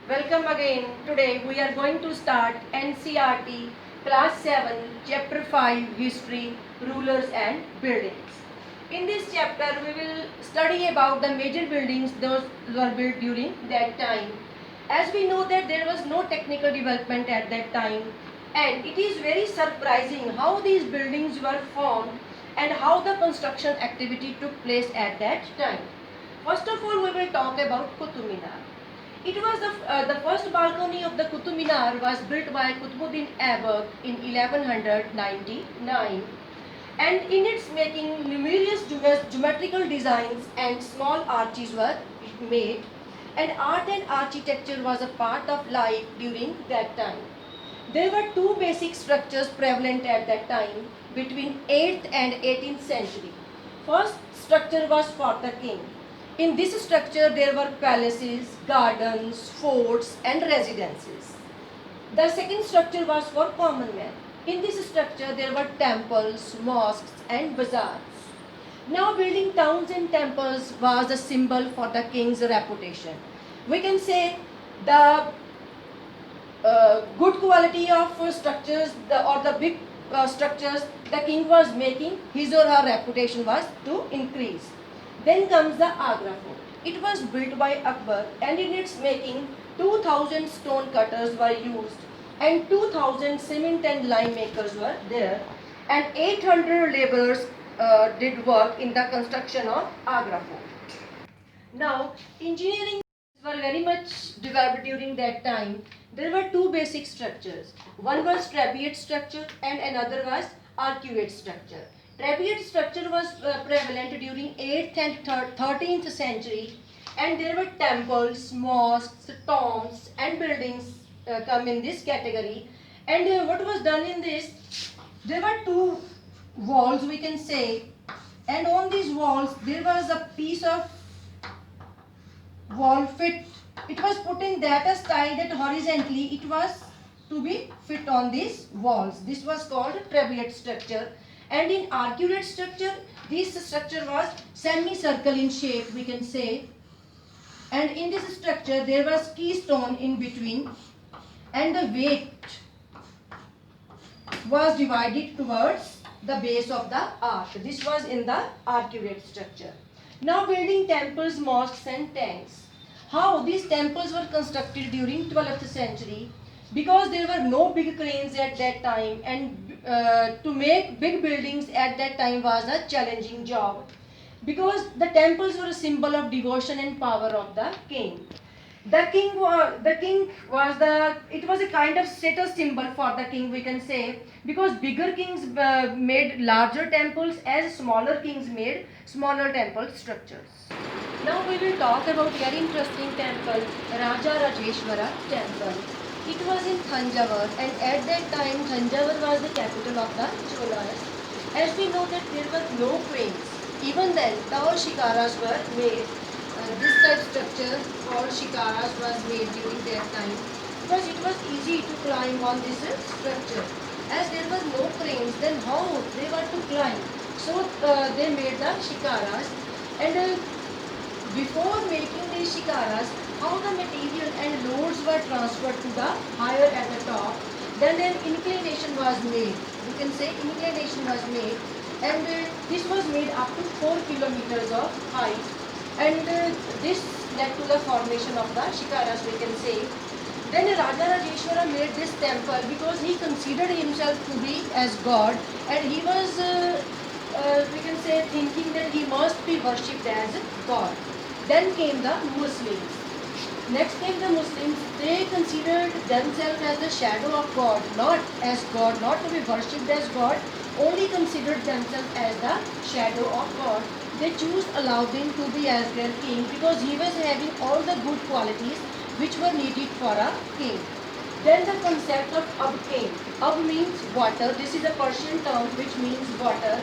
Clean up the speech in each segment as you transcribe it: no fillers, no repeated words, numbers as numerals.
Welcome again. Today we are going to start NCRT Class 7 Chapter 5 History, Rulers and Buildings. In this chapter we will study about the major buildings those were built during that time. As we know that there was no technical development at that time, and it is very surprising how these buildings were formed and how the construction activity took place at that time. First of all, we will talk about Qutub Minar. It was the first balcony of the Qutub Minar was built by Qutbuddin Aibak in 1199, and in its making numerous geometrical designs and small arches were made, and art and architecture was a part of life during that time. There were two basic structures prevalent at that time between 8th and 18th century. First structure was for the king. In this structure there were palaces, gardens, forts and residences. The second structure was for common men. In this structure there were temples, mosques and bazaars. Now building towns and temples was a symbol for the king's reputation. We can say the good quality of structures or the big structures the king was making, his or her reputation was to increase. Then comes the Agra fort. It was built by Akbar, and in its making 2000 stone cutters were used and 2000 cement and lime makers were there, and 800 laborers did work in the construction of Agra fort. Now engineering were very much developed during that time. There were two basic structures. One was trapezoid structure and another was arcuate structure. Trapezoid structure was prevalent during 8th and 13th century, and there were temples, mosques, tombs and buildings come in this category. And what was done in this? There were two walls, we can say, and on these walls there was a piece of wall fit. It was put in that a style that horizontally it was to be fit on these walls. This was called trapezoid structure. And in arcuate structure, this structure was semicircle in shape, we can say. And in this structure there was keystone in between, and the weight was divided towards the base of the arch. This was in the arcuate structure. Now building temples, mosques and tanks. How these temples were constructed during 12th century? Because there were no big cranes at that time, and to make big buildings at that time was a challenging job, because the temples were a symbol of devotion and power of the king. It was a kind of status symbol for the king, we can say, because bigger kings made larger temples as smaller kings made smaller temple structures. Now we will talk about very interesting temple, Raja Rajeshwara temple. It was in Thanjavur, and at that time Thanjavur was the capital of the Cholas. As we know that there were no cranes. Even then tall shikaras were made. This type structure called shikaras was made during that time, because it was easy to climb on this structure. As there were no cranes, then how they were to climb? So they made the shikaras, and before making these shikaras, how the material and loads were transferred to the higher at the top, then an inclination was made. You can say inclination was made, and this was made up to 4 kilometers of height, and this led to the formation of the shikaras, we can say. Then Raja Rajeshwara made this temple because he considered himself to be as God, and he was we can say thinking that he must be worshipped as God. Then came the Muslims. Next came the Muslims. They considered themselves as the shadow of God, not as God, not to be worshipped as God, only considered themselves as the shadow of God. They chose Alauddin to be as their king because he was having all the good qualities which were needed for a king. Then the concept of Ab came. Ab means water. This is a Persian term which means water.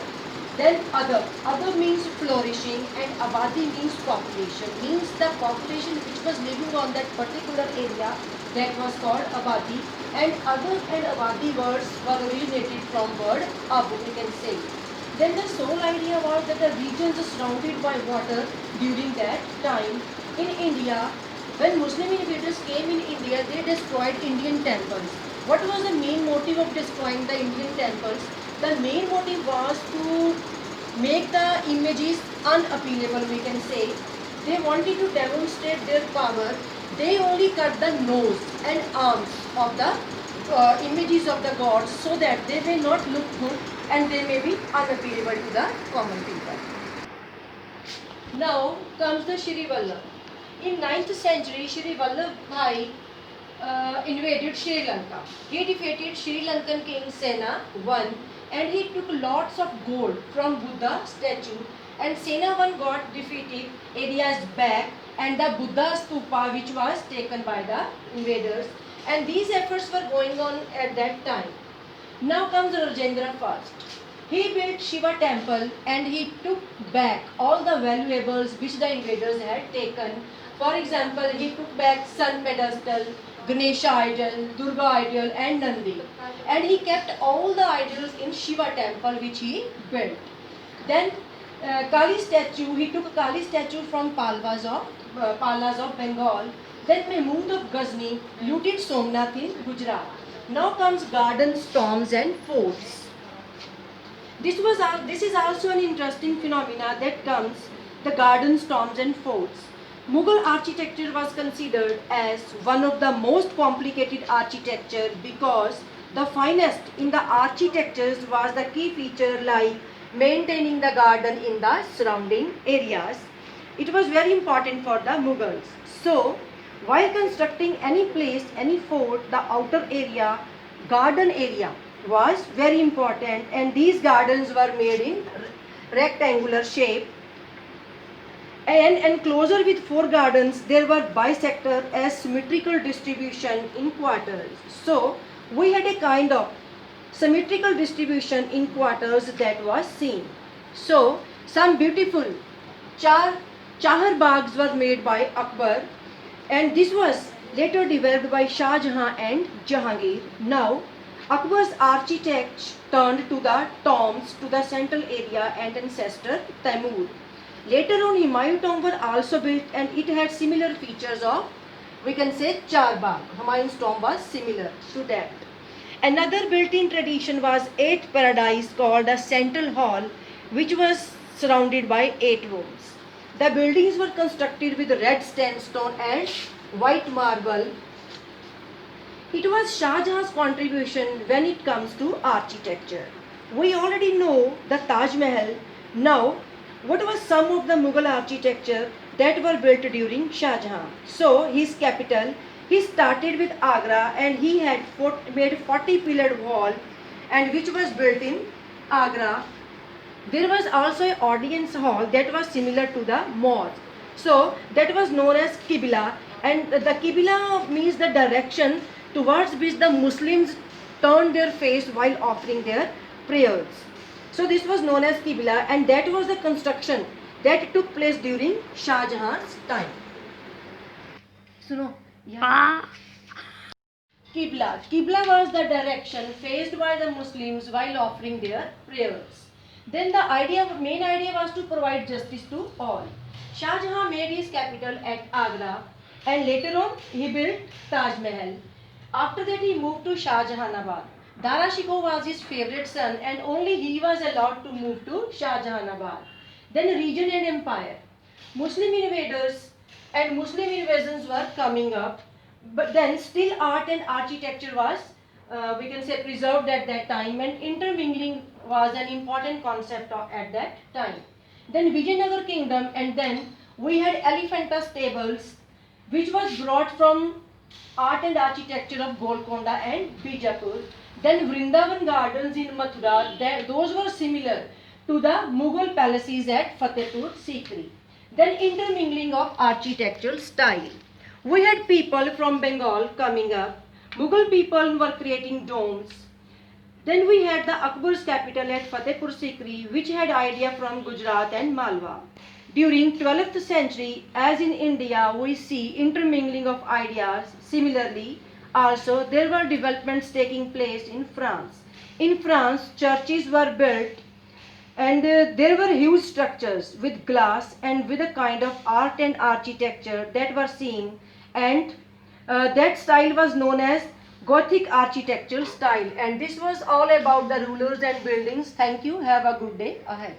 Then Adab means flourishing, and Abadi means population. Means the population which was living on that particular area, that was called Abadi. And Adab and Abadi words were originated from word Ab, we can say. Then the sole idea was that the regions are surrounded by water during that time. In India, when Muslim invaders came in India, they destroyed Indian temples. What was the main motive of destroying the Indian temples? The main motive was to make the images unappealable, we can say. They wanted to demonstrate their power. They only cut the nose and arms of the images of the gods so that they may not look good and they may be unappealable to the common people. Now comes the Shri Vallabh. In 9th century, Shri Vallabh Bhai invaded Sri Lanka. He defeated Sri Lankan king Sena I and he took lots of gold from Buddha statue, and Sena I got defeated areas back and the Buddha stupa which was taken by the invaders, and these efforts were going on at that time. Now comes Rajendra I. He built Shiva temple and he took back all the valuables which the invaders had taken. For example, he took back sun pedestal, Ganesha idol, Durga idol and Nandi. And he kept all the idols in Shiva temple which he built. Then Kali statue, he took a Kali statue from Palas of Bengal. Then Mahmud of Ghazni looted Somnath in Gujarat. Now comes gardens, tombs and forts. This is also an interesting phenomena that comes the gardens, tombs and forts. Mughal architecture was considered as one of the most complicated architecture because the finest in the architectures was the key feature like maintaining the garden in the surrounding areas. It was very important for the Mughals. So, while constructing any place, any fort, the outer area, garden area was very important, and these gardens were made in rectangular shape, and enclosure with 4 gardens there were bisector as symmetrical distribution in quarters. So we had a kind of symmetrical distribution in quarters that was seen. So some beautiful Chahar Bags were made by Akbar, and this was later developed by Shah Jahan and Jahangir. Now Akbar's architects turned to the tombs to the central area and ancestor Taimur. Later on, Humayun tomb were also built and it had similar features of, we can say, Char Bagh. Humayun's tomb was similar to that. Another built-in tradition was 8th paradise called the Central Hall, which was surrounded by 8 rooms. The buildings were constructed with red sandstone and white marble. It was Shah Jahan's contribution when it comes to architecture. We already know the Taj Mahal. Now, what was some of the Mughal architecture that were built during Shah Jahan? So, his capital, he started with Agra and he had made 40 pillared wall and which was built in Agra. There was also an audience hall that was similar to the mosque. So, that was known as Qibla, and the Qibla means the direction towards which the Muslims turned their face while offering their prayers. So this was known as Qibla, and that was the construction that took place during Shah Jahan's time. Suno, yeah. Qibla. Qibla was the direction faced by the Muslims while offering their prayers. Then the main idea was to provide justice to all. Shah Jahan made his capital at Agra, and later on he built Taj Mahal. After that he moved to Shah Jahanabad. Dara Shikoh was his favorite son and only he was allowed to move to Shah Jahanabad. Then region and empire. Muslim invaders and Muslim invasions were coming up, but then still art and architecture was, we can say, preserved at that time, and intermingling was an important concept at that time. Then Vijayanagar kingdom, and then we had Elephantas tables which was brought from art and architecture of Golconda and Bijapur. Then Vrindavan gardens in Mathura, those were similar to the Mughal palaces at Fatehpur Sikri. Then intermingling of architectural style. We had people from Bengal coming up. Mughal people were creating domes. Then we had the Akbar's capital at Fatehpur Sikri, which had idea from Gujarat and Malwa. During 12th century, as in India, we see intermingling of ideas. Similarly, also there were developments taking place in France. In France, churches were built and there were huge structures with glass and with a kind of art and architecture that were seen, and That style was known as Gothic architectural style, and this was all about the rulers and buildings. Thank you. Have a good day ahead.